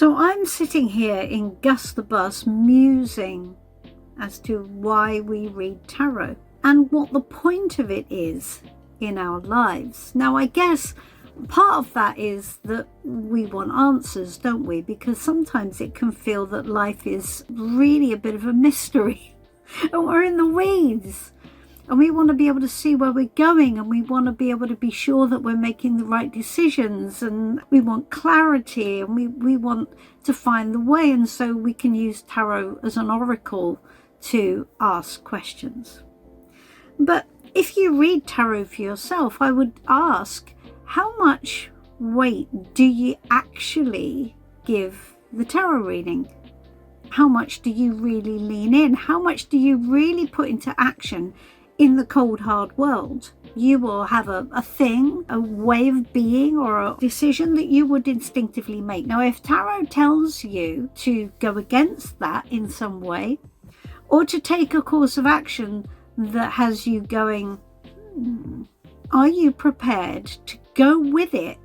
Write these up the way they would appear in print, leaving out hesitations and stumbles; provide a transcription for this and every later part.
So I'm sitting here in Gus the Bus musing as to why we read tarot and what the point of it is in our lives. Now, I guess part of that is that we want answers, don't we? Because sometimes it can feel that life is really a bit of a mystery and we're in the weeds. And we want to be able to see where we're going, and we want to be able to be sure that we're making the right decisions, and we want clarity, and we want to find the way. And so we can use tarot as an oracle to ask questions. But if you read tarot for yourself, I would ask, how much weight do you actually give the tarot reading? How much do you really lean in? How much do you really put into action in the cold, hard world? You will have a thing, a way of being, or a decision that you would instinctively make. Now, if tarot tells you to go against that in some way, or to take a course of action that has you going, are you prepared to go with it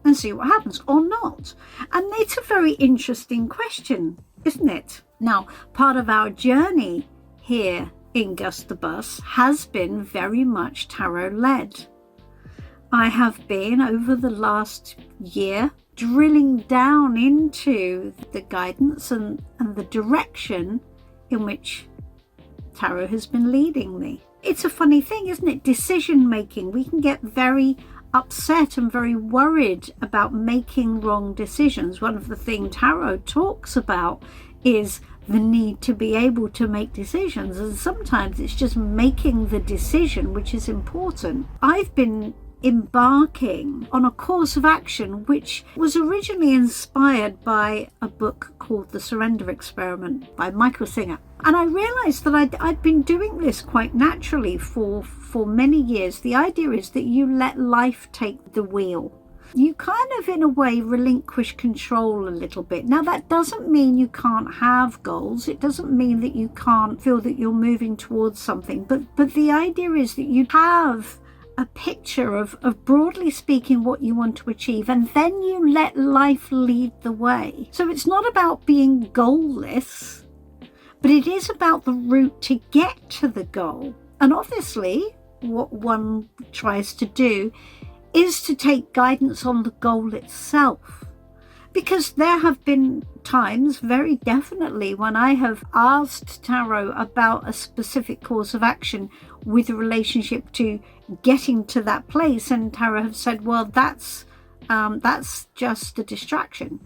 and see what happens or not? And it's a very interesting question, isn't it? Now, part of our journey here in Gus the Bus has been very much tarot led. I have been, over the last year, drilling down into the guidance and the direction in which tarot has been leading me. It's a funny thing, isn't it? Decision making. We can get very upset and very worried about making wrong decisions. One of the things tarot talks about is the need to be able to make decisions, and sometimes it's just making the decision which is important. I've been embarking on a course of action which was originally inspired by a book called The Surrender Experiment by Michael Singer, and I realized that I'd been doing this quite naturally for many years. The idea is that you let life take the wheel. You kind of, in a way, relinquish control a little bit. Now, that doesn't mean you can't have goals. It doesn't mean that you can't feel that you're moving towards something. But the idea is that you have a picture of broadly speaking what you want to achieve, and then you let life lead the way. So it's not about being goalless, but it is about the route to get to the goal. And obviously, what one tries to do is to take guidance on the goal itself. Because there have been times, very definitely, when I have asked tarot about a specific course of action with a relationship to getting to that place, and tarot have said, well, that's just a distraction.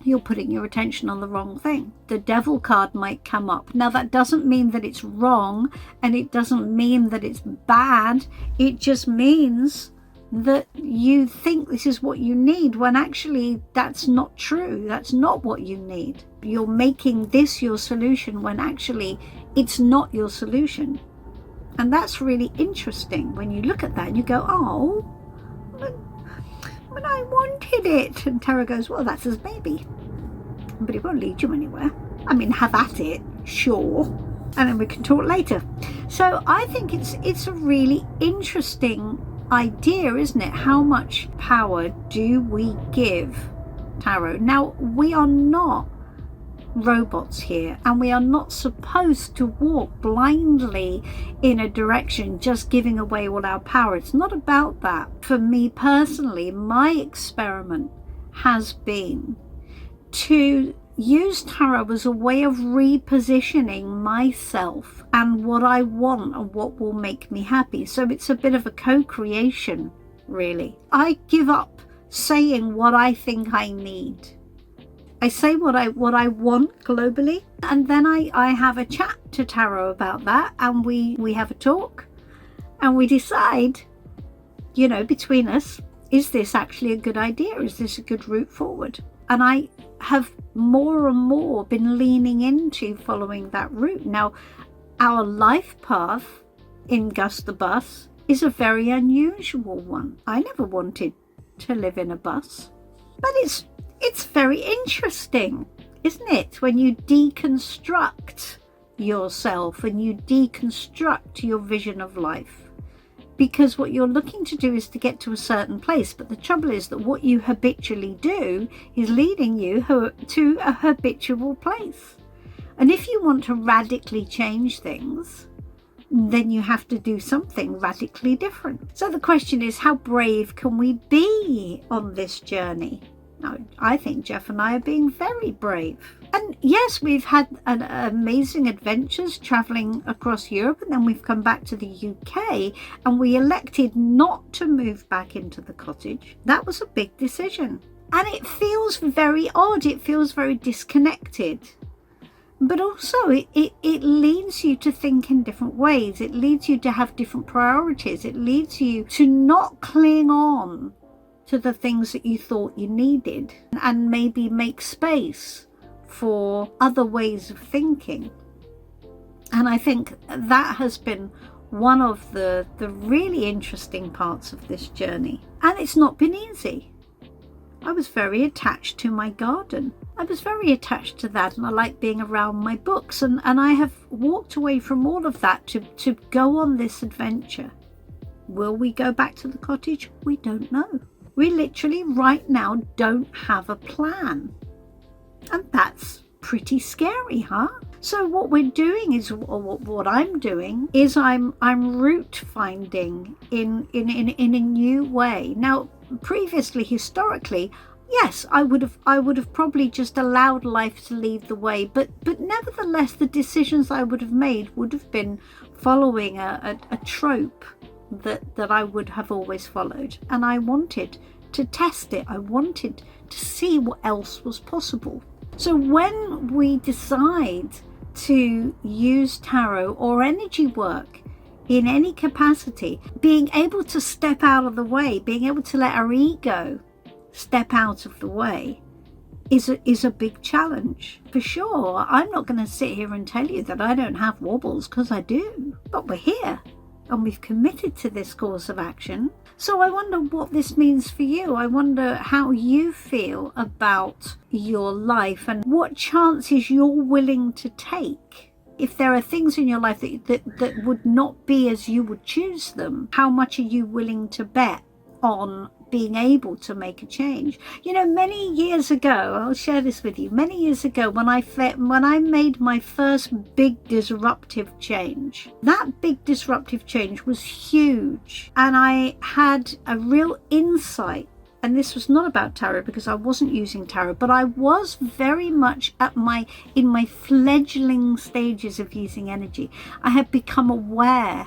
You're putting your attention on the wrong thing. The devil card might come up. Now, that doesn't mean that it's wrong, and it doesn't mean that it's bad. It just means that you think this is what you need, when actually that's not true. That's not what you need. You're making this your solution when actually it's not your solution. And that's really interesting when you look at that and you go, oh, but I wanted it. And tarot goes, well, that's as maybe, but it won't lead you anywhere. I mean, have at it, sure, and then we can talk later. So I think it's a really interesting idea, isn't it? How much power do we give tarot? Now, we are not robots here, and we are not supposed to walk blindly in a direction just giving away all our power. It's not about that. For me personally, my experiment has been to use tarot as a way of repositioning myself and what I want and what will make me happy. So it's a bit of a co-creation, really. I give up saying what I think I need. I say what I want globally, and then I have a chat to tarot about that, and we have a talk, and we decide, between us, is this actually a good idea? Is this a good route forward? And I have more and more been leaning into following that route. Now, our life path in Gus the Bus is a very unusual one. I never wanted to live in a bus, but it's very interesting, isn't it? When you deconstruct yourself and you deconstruct your vision of life, because what you're looking to do is to get to a certain place. But the trouble is that what you habitually do is leading you to a habitual place. And if you want to radically change things, then you have to do something radically different. So the question is, how brave can we be on this journey? Now, I think Jeff and I are being very brave. And yes, we've had amazing adventures traveling across Europe, and then we've come back to the UK, and we elected not to move back into the cottage. That was a big decision. And it feels very odd. It feels very disconnected. But also it leads you to think in different ways. It leads you to have different priorities. It leads you to not cling on to the things that you thought you needed, and maybe make space for other ways of thinking. And I think that has been one of the really interesting parts of this journey. And it's not been easy. I was very attached to my garden. I was very attached to that, and I like being around my books, and I have walked away from all of that to go on this adventure. Will we go back to the cottage? We don't know. We literally right now don't have a plan. And that's pretty scary, huh? So what we're doing is, or what I'm doing is I'm route finding in a new way. Now, previously, historically, yes, I would have probably just allowed life to lead the way, but nevertheless, the decisions I would have made would have been following a trope that I would have always followed. And I wanted to test it. I wanted to see what else was possible. So when we decide to use tarot or energy work in any capacity, being able to step out of the way, being able to let our ego step out of the way is a big challenge, for sure. I'm not going to sit here and tell you that I don't have wobbles, because I do, but we're here and we've committed to this course of action. So I wonder what this means for you. I wonder how you feel about your life and what chances you're willing to take. If there are things in your life that would not be as you would choose them, how much are you willing to bet on being able to make a change? You know, many years ago, I'll share this with you, many years ago when I made my first big disruptive change, that big disruptive change was huge, and I had a real insight. And this was not about tarot, because I wasn't using tarot, but I was very much in my fledgling stages of using energy. I had become aware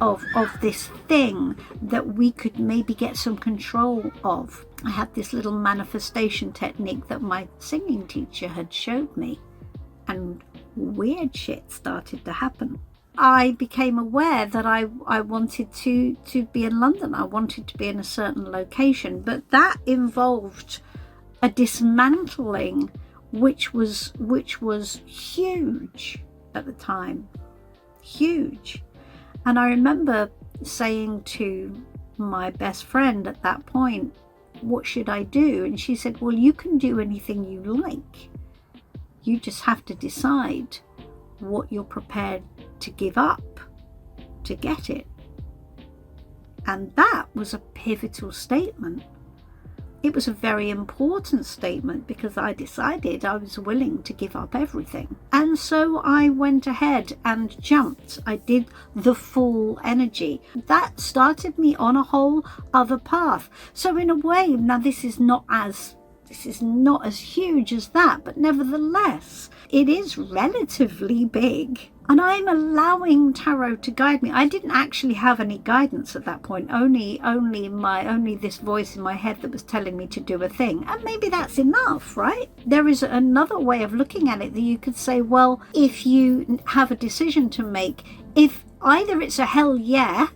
of this thing that we could maybe get some control of. I had this little manifestation technique that my singing teacher had showed me, and weird shit started to happen. I became aware that I wanted to be in London. I wanted to be in a certain location, but that involved a dismantling which was huge at the time. Huge. And I remember saying to my best friend at that point, what should I do? And she said, well, you can do anything you like. You just have to decide what you're prepared to give up to get it. And that was a pivotal statement. It was a very important statement, because I decided I was willing to give up everything. And so I went ahead and jumped. I did the full energy. That started me on a whole other path. So in a way, now this is not as huge as that, but nevertheless, it is relatively big. And I'm allowing tarot to guide me. I didn't actually have any guidance at that point, only this voice in my head that was telling me to do a thing. And maybe that's enough, right? There is another way of looking at it, that you could say, well, if you have a decision to make, if either it's a hell yeah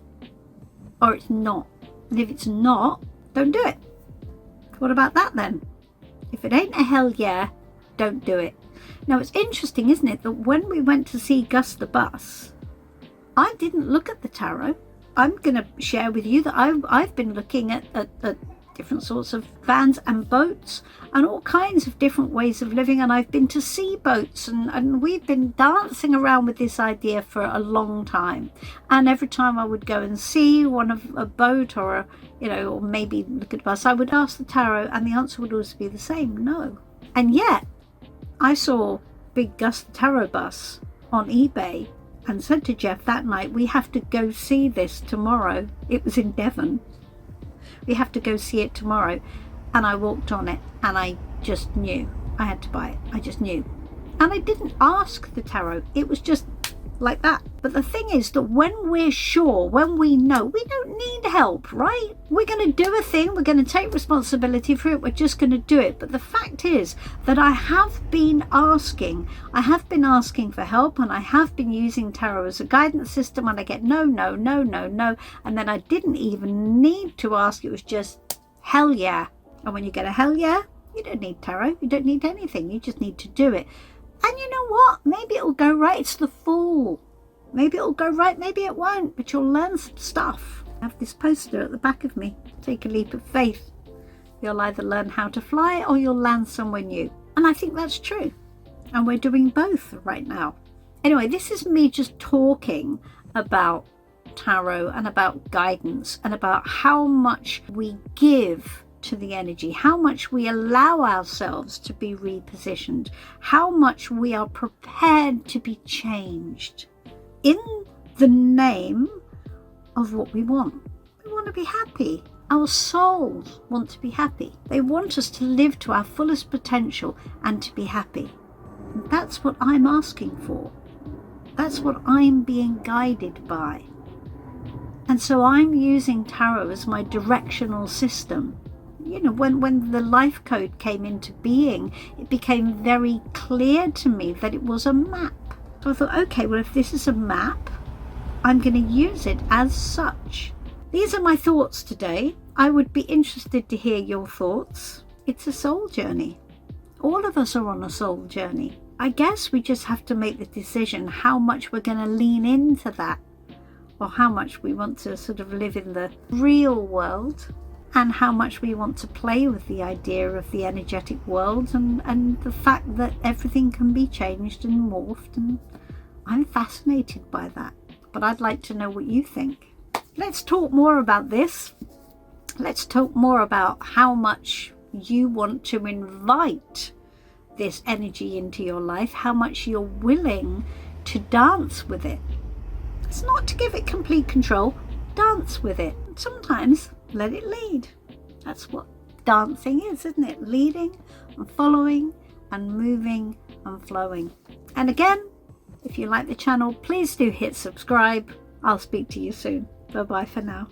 or it's not. And if it's not, don't do it. What about that then? If it ain't a hell yeah, don't do it. Now, it's interesting, isn't it, that when we went to see Gus the Bus, I didn't look at the tarot. I'm going to share with you that I've been looking at different sorts of vans and boats and all kinds of different ways of living. And I've been to sea boats, and we've been dancing around with this idea for a long time. And every time I would go and see one of a boat or or maybe look at a bus, I would ask the tarot, and the answer would always be the same: no. And yet I saw big Gus the Tarot Bus on eBay and said to Jeff that night, we have to go see this tomorrow. It was in Devon. We have to go see it tomorrow. And I walked on it, and I just knew I had to buy it. I just knew. And I didn't ask the tarot. It was just like that. But the thing is that when we're sure, when we know, we don't need help, right? We're going to do a thing. We're going to take responsibility for it. We're just going to do it. But the fact is that I have been asking for help, and I have been using tarot as a guidance system, and I get no. And then I didn't even need to ask. It was just hell yeah. And when you get a hell yeah, you don't need tarot. You don't need anything. You just need to do it. And you know what? Maybe it'll go right. It's the Fool. Maybe it'll go right, maybe it won't, but you'll learn some stuff. I have this poster at the back of me. Take a leap of faith. You'll either learn how to fly or you'll land somewhere new. And I think that's true. And we're doing both right now. Anyway, this is me just talking about tarot and about guidance and about how much we give to the energy, how much we allow ourselves to be repositioned, how much we are prepared to be changed in the name of what we want. We want to be happy. Our souls want to be happy. They want us to live to our fullest potential and to be happy. And that's what I'm asking for. That's what I'm being guided by. And so I'm using tarot as my directional system. When the life code came into being, it became very clear to me that it was a map. So I thought, okay, well, if this is a map, I'm going to use it as such. These are my thoughts today. I would be interested to hear your thoughts. It's a soul journey. All of us are on a soul journey. I guess we just have to make the decision how much we're going to lean into that, or how much we want to sort of live in the real world, and how much we want to play with the idea of the energetic world and the fact that everything can be changed and morphed. And I'm fascinated by that. But I'd like to know what you think. Let's talk more about this. Let's talk more about how much you want to invite this energy into your life, how much you're willing to dance with it. It's not to give it complete control. Dance with it. Sometimes let it lead. That's what dancing is, isn't it? Leading and following and moving and flowing. And again, if you like the channel, please do hit subscribe. I'll speak to you soon. Bye bye for now.